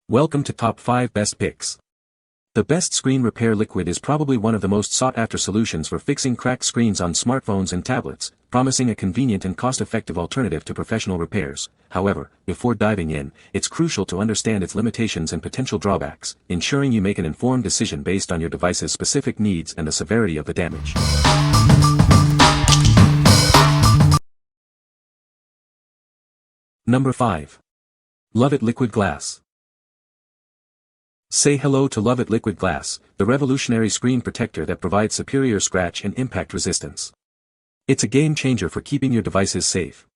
Welcome to Top 5 Best Picks. The best screen repair liquid is probably one of the most sought-after solutions for fixing cracked screens on smartphones and tablets, promising a convenient and cost-effective alternative to professional repairs. However, before diving in, it's crucial to understand its limitations and potential drawbacks, ensuring you make an informed decision based on your device's specific needs and the severity of the damage. Number 5. Luvvitt Liquid Glass. Say hello to Luvvitt Liquid Glass, the revolutionary screen protector that provides superior scratch and impact resistance. It's a game changer for keeping your devices safe.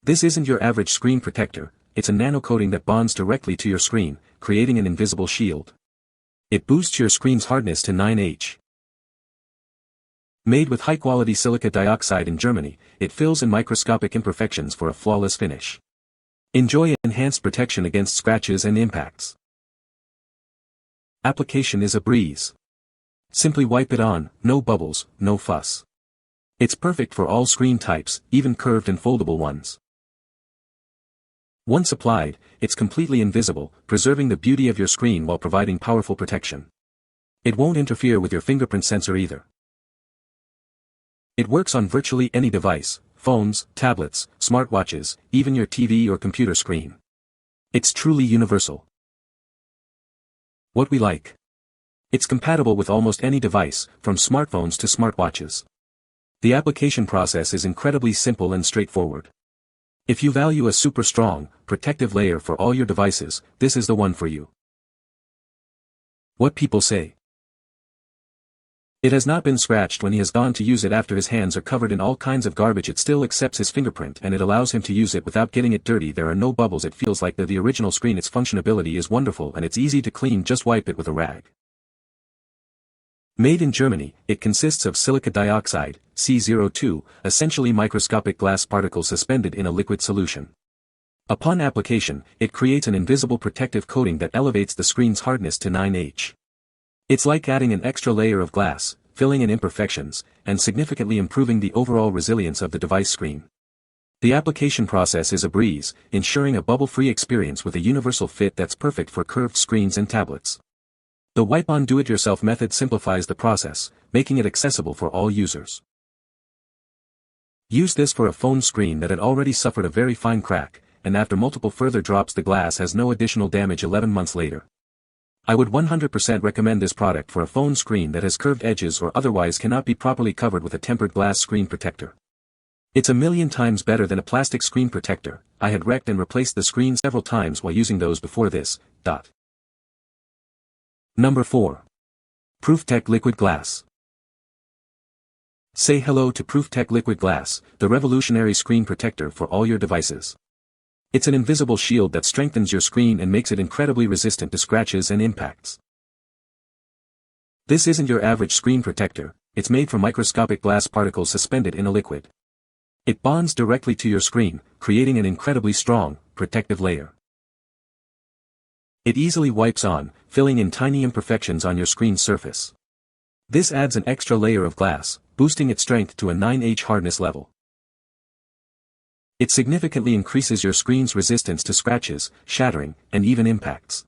This isn't your average screen protector, it's a nano coating that bonds directly to your screen, creating an invisible shield. It boosts your screen's hardness to 9H. Made with high-quality silica dioxide in Germany, it fills in microscopic imperfections for a flawless finish. Enjoy enhanced protection against scratches and impacts. Application is a breeze. Simply wipe it on, no bubbles, no fuss. It's perfect for all screen types, even curved and foldable ones. Once applied, it's completely invisible, preserving the beauty of your screen while providing powerful protection. It won't interfere with your fingerprint sensor either. It works on virtually any device, phones, tablets, smartwatches, even your TV or computer screen. It's truly universal. What we like. It's compatible with almost any device, from smartphones to smartwatches. The application process is incredibly simple and straightforward. If you value a super strong, protective layer for all your devices, this is the one for you. What people say. It has not been scratched when he has gone to use it after his hands are covered in all kinds of garbage. It still accepts his fingerprint and it allows him to use it without getting it dirty. There are no bubbles. It feels like the original screen. Its functionality is wonderful and it's easy to clean. Just wipe it with a rag. Made in Germany, it consists of silica dioxide, C02, essentially microscopic glass particles suspended in a liquid solution. Upon application, it creates an invisible protective coating that elevates the screen's hardness to 9H. It's like adding an extra layer of glass, filling in imperfections, and significantly improving the overall resilience of the device screen. The application process is a breeze, ensuring a bubble-free experience with a universal fit that's perfect for curved screens and tablets. The wipe-on do-it-yourself method simplifies the process, making it accessible for all users. Use this for a phone screen that had already suffered a very fine crack, and after multiple further drops the glass has no additional damage 11 months later. I would 100% recommend this product for a phone screen that has curved edges or otherwise cannot be properly covered with a tempered glass screen protector. It's a million times better than a plastic screen protector. I had wrecked and replaced the screen several times while using those before this. Number 4. ProofTech Liquid Glass. Say hello to ProofTech Liquid Glass, the revolutionary screen protector for all your devices. It's an invisible shield that strengthens your screen and makes it incredibly resistant to scratches and impacts. This isn't your average screen protector, it's made from microscopic glass particles suspended in a liquid. It bonds directly to your screen, creating an incredibly strong, protective layer. It easily wipes on, filling in tiny imperfections on your screen's surface. This adds an extra layer of glass, boosting its strength to a 9H hardness level. It significantly increases your screen's resistance to scratches, shattering, and even impacts.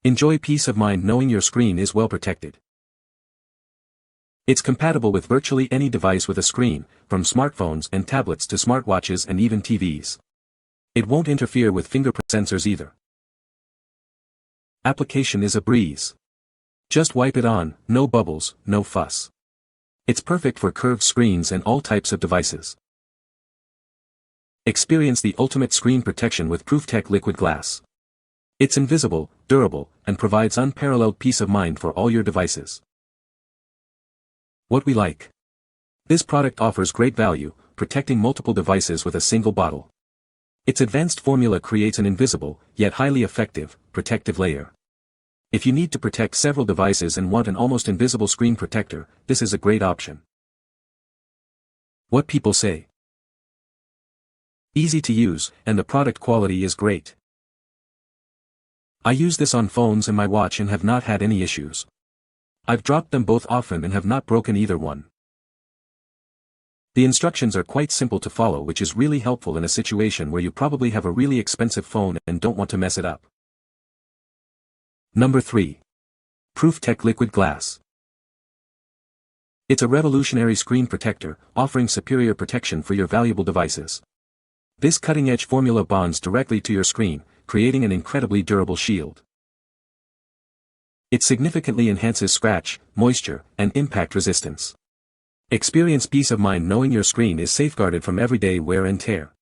Enjoy peace of mind knowing your screen is well protected. It's compatible with virtually any device with a screen, from smartphones and tablets to smartwatches and even TVs. It won't interfere with fingerprint sensors either. Application is a breeze. Just wipe it on, no bubbles, no fuss. It's perfect for curved screens and all types of devices. Experience the ultimate screen protection with ProofTech Liquid Glass. It's invisible, durable, and provides unparalleled peace of mind for all your devices. What we like. This product offers great value, protecting multiple devices with a single bottle. Its advanced formula creates an invisible, yet highly effective, protective layer. If you need to protect several devices and want an almost invisible screen protector, this is a great option. What people say. Easy to use, and the product quality is great. I use this on phones and my watch and have not had any issues. I've dropped them both often and have not broken either one. The instructions are quite simple to follow, which is really helpful in a situation where you probably have a really expensive phone and don't want to mess it up. Number 3. ProofTech Liquid Glass. It's a revolutionary screen protector, offering superior protection for your valuable devices. This cutting-edge formula bonds directly to your screen, creating an incredibly durable shield. It significantly enhances scratch, moisture, and impact resistance. Experience peace of mind knowing your screen is safeguarded from everyday wear and tear.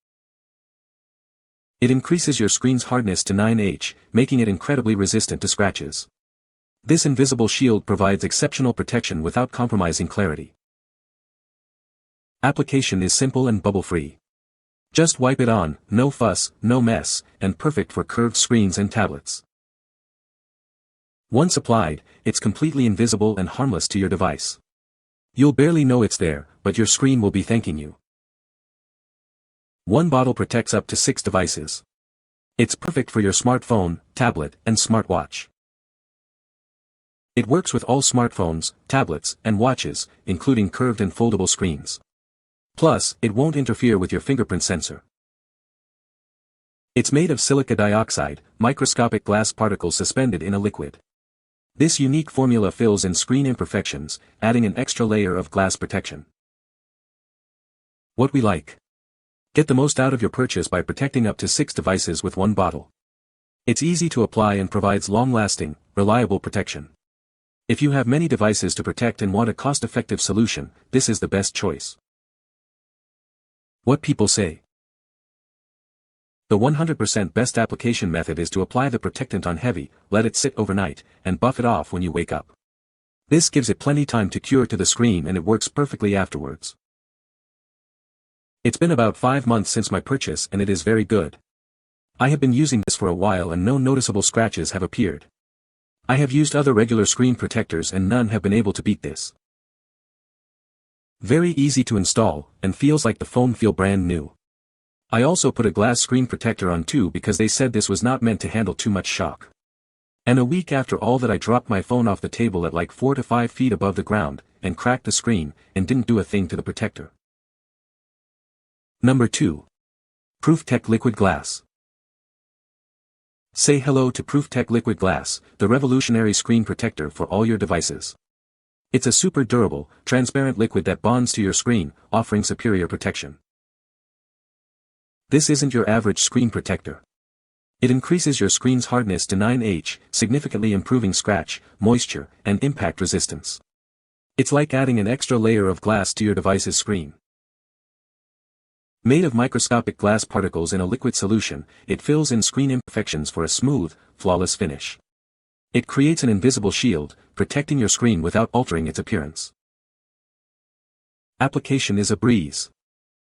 It increases your screen's hardness to 9H, making it incredibly resistant to scratches. This invisible shield provides exceptional protection without compromising clarity. Application is simple and bubble-free. Just wipe it on, no fuss, no mess, and perfect for curved screens and tablets. Once applied, it's completely invisible and harmless to your device. You'll barely know it's there, but your screen will be thanking you. One bottle protects up to 6 devices. It's perfect for your smartphone, tablet, and smartwatch. It works with all smartphones, tablets, and watches, including curved and foldable screens. Plus, it won't interfere with your fingerprint sensor. It's made of silica dioxide, microscopic glass particles suspended in a liquid. This unique formula fills in screen imperfections, adding an extra layer of glass protection. What we like. Get the most out of your purchase by protecting up to 6 devices with one bottle. It's easy to apply and provides long-lasting, reliable protection. If you have many devices to protect and want a cost-effective solution, this is the best choice. What people say. The 100% best application method is to apply the protectant on heavy, let it sit overnight, and buff it off when you wake up. This gives it plenty time to cure to the screen and it works perfectly afterwards. It's been about 5 months since my purchase and it is very good. I have been using this for a while and no noticeable scratches have appeared. I have used other regular screen protectors and none have been able to beat this. Very easy to install, and feels like the phone feel brand new. I also put a glass screen protector on too because they said this was not meant to handle too much shock. And a week after all that I dropped my phone off the table at like 4 to 5 feet above the ground, and cracked the screen, and didn't do a thing to the protector. Number 2. ProofTech Liquid Glass. Say hello to ProofTech Liquid Glass, the revolutionary screen protector for all your devices. It's a super durable, transparent liquid that bonds to your screen, offering superior protection. This isn't your average screen protector. It increases your screen's hardness to 9H, significantly improving scratch, moisture, and impact resistance. It's like adding an extra layer of glass to your device's screen. Made of microscopic glass particles in a liquid solution, it fills in screen imperfections for a smooth, flawless finish. It creates an invisible shield, protecting your screen without altering its appearance. Application is a breeze.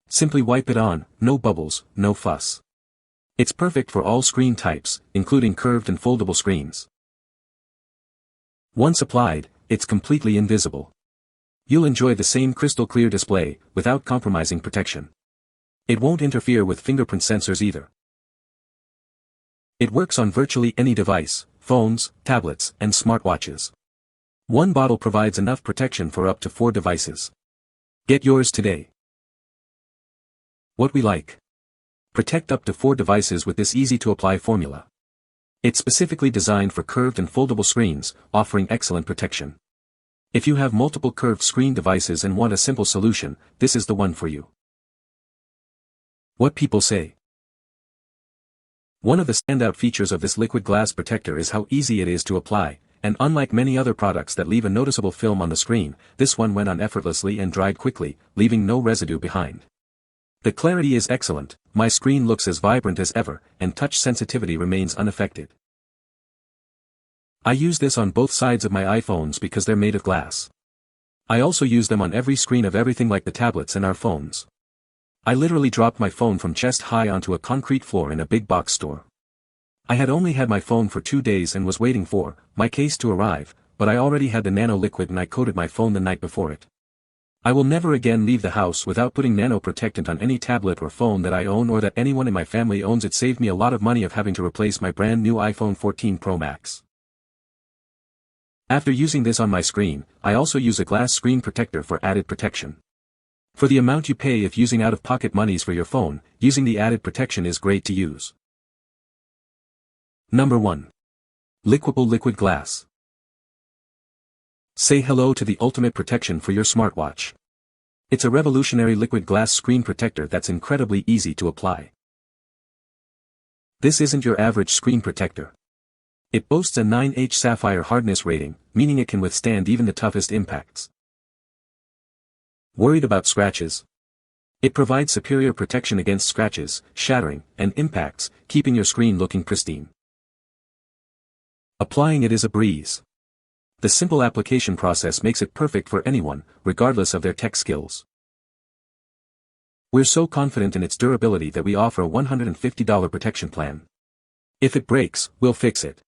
Simply wipe it on, no bubbles, no fuss. It's perfect for all screen types, including curved and foldable screens. Once applied, it's completely invisible. You'll enjoy the same crystal clear display, without compromising protection. It won't interfere with fingerprint sensors either. It works on virtually any device, phones, tablets, and smartwatches. One bottle provides enough protection for up to 4 devices. Get yours today. What we like. Protect up to 4 devices with this easy-to-apply formula. It's specifically designed for curved and foldable screens, offering excellent protection. If you have multiple curved screen devices and want a simple solution, this is the one for you. What people say. One of the standout features of this liquid glass protector is how easy it is to apply, and unlike many other products that leave a noticeable film on the screen, this one went on effortlessly and dried quickly, leaving no residue behind. The clarity is excellent, my screen looks as vibrant as ever, and touch sensitivity remains unaffected. I use this on both sides of my iPhones because they're made of glass. I also use them on every screen of everything like the tablets and our phones. I literally dropped my phone from chest high onto a concrete floor in a big box store. I had only had my phone for 2 days and was waiting for my case to arrive, but I already had the nano liquid and I coated my phone the night before it. I will never again leave the house without putting nano protectant on any tablet or phone that I own or that anyone in my family owns. It saved me a lot of money of having to replace my brand new iPhone 14 Pro Max. After using this on my screen, I also use a glass screen protector for added protection. For the amount you pay if using out-of-pocket monies for your phone, using the added protection is great to use. Number 1. Liquipel Liquid Glass. Say hello to the ultimate protection for your smartwatch. It's a revolutionary liquid glass screen protector that's incredibly easy to apply. This isn't your average screen protector. It boasts a 9H sapphire hardness rating, meaning it can withstand even the toughest impacts. Worried about scratches? It provides superior protection against scratches, shattering, and impacts, keeping your screen looking pristine. Applying it is a breeze. The simple application process makes it perfect for anyone, regardless of their tech skills. We're so confident in its durability that we offer a $150 protection plan. If it breaks, we'll fix it.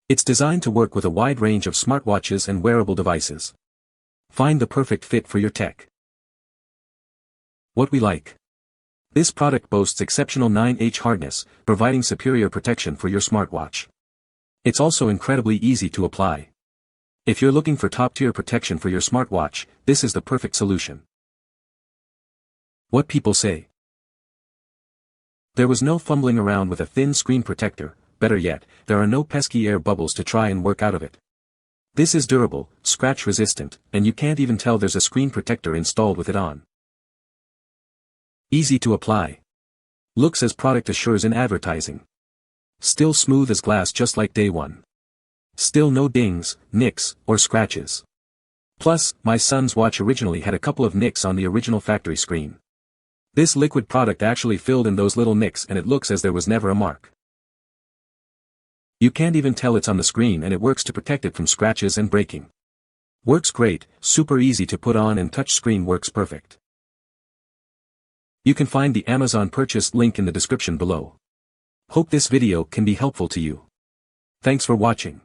It's designed to work with a wide range of smartwatches and wearable devices. Find the perfect fit for your tech. What we like. This product boasts exceptional 9H hardness, providing superior protection for your smartwatch. It's also incredibly easy to apply. If you're looking for top-tier protection for your smartwatch, this is the perfect solution. What people say. There was no fumbling around with a thin screen protector, better yet, there are no pesky air bubbles to try and work out of it. This is durable, scratch-resistant, and you can't even tell there's a screen protector installed with it on. Easy to apply. Looks as product assures in advertising. Still smooth as glass just like day one. Still no dings, nicks, or scratches. Plus, my son's watch originally had a couple of nicks on the original factory screen. This liquid product actually filled in those little nicks and it looks as there was never a mark. You can't even tell it's on the screen and it works to protect it from scratches and breaking. Works great, super easy to put on and touch screen works perfect. You can find the Amazon purchase link in the description below. Hope this video can be helpful to you. Thanks for watching.